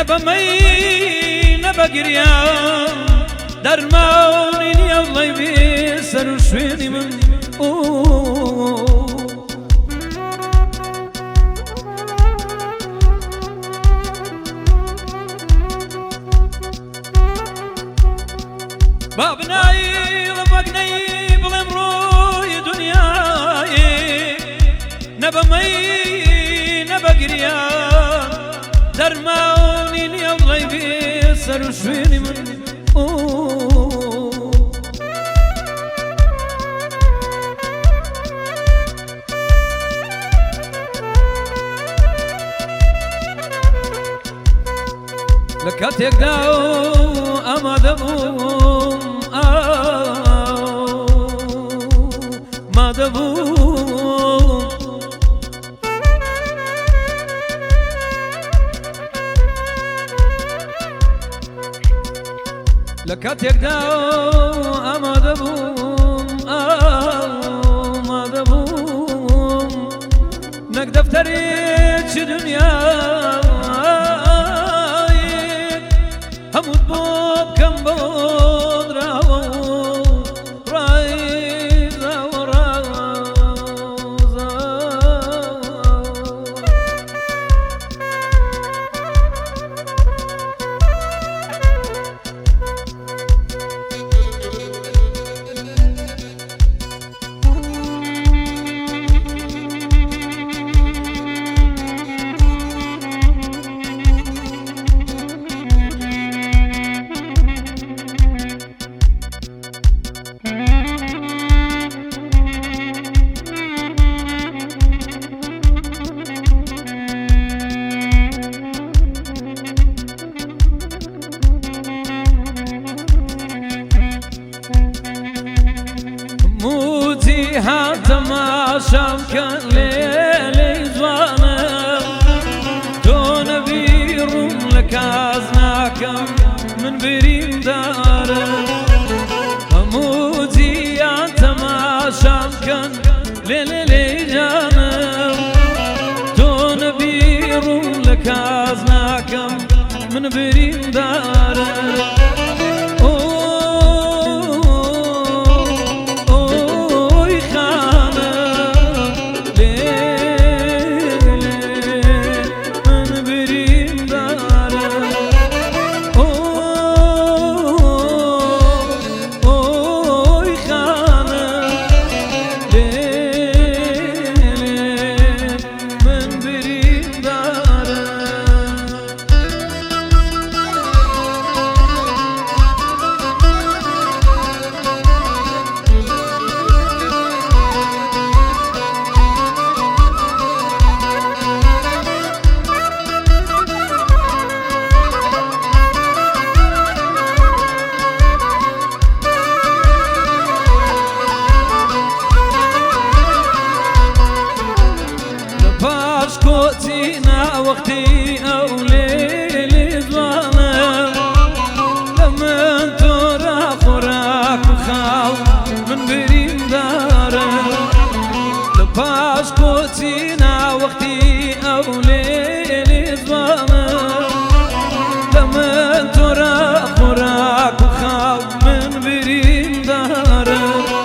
نبمي نبقريان درماني يا الله بيسر وشويني من بابناي ضمقني بالامروي دنياي نبمي نبقريان درماني يا الله بيسر وشويني من لكاتك داو أما دبوم ما دبوم لكاتك داو أما دبوم ما دبوم نك دفتريت دنيا همود باب كم بود راو رايز و رازا هذا ما شاف كان ليلي زوانا دون بيرون لك ازناكم من بريم دارم هموتي هذا ما شاف كان ليلي جانم دون بيرون لك ازناكم من بريم دارم كوتينا وقتي أو ليلي زوانا لما ترى خوراك وخاو من بريم دارم لباش كوتينا وقتي أو ليلي زوانا لما ترى خوراك وخاو من بريم دارم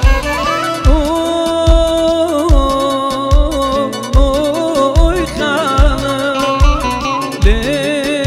ليه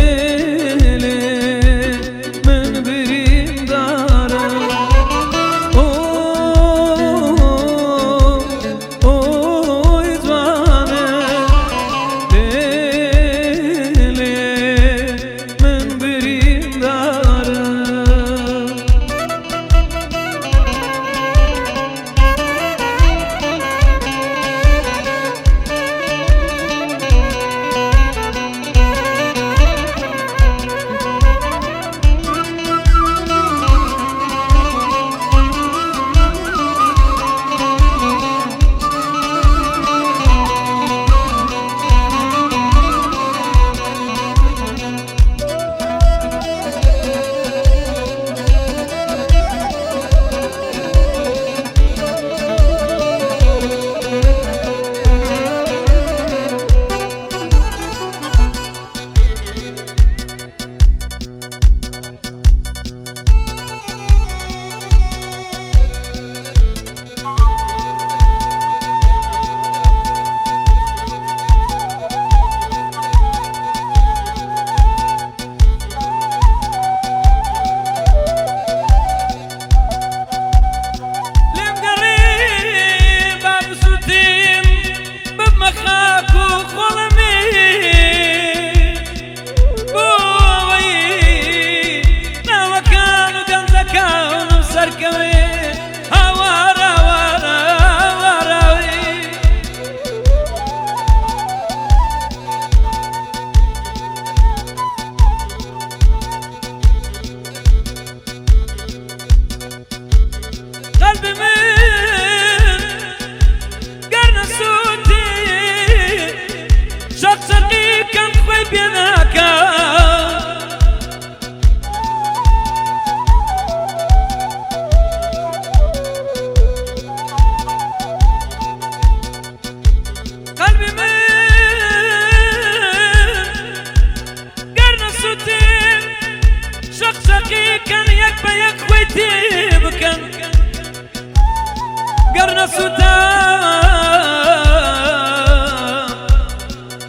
بکەن گەڕنە سوتام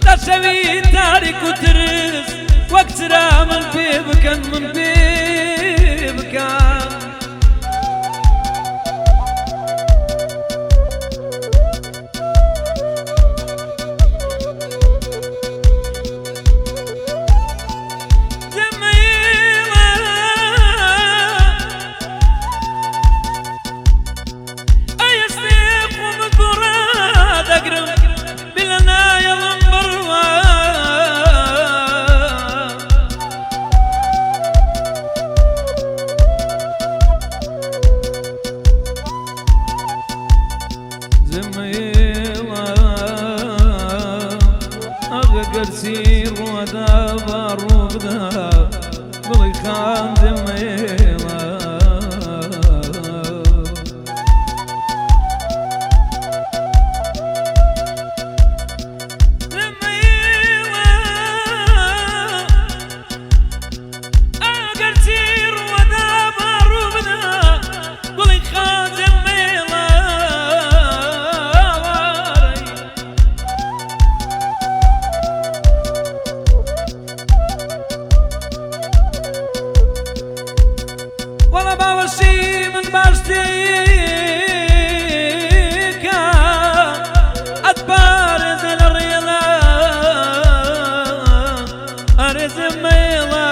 دەشەوی تاریک و ترس وەک چرا من پێ بکەن من پێ بکەن سير ودا باروبدا بڵی خان دمێڵە ئەگەر چیر وەدا باڕووبدا بڵی خان دمێڵە وەڵا باوەشی من باشتێکە ئەتپارێزە لە ڕێڵە ئەرێزە مێڵە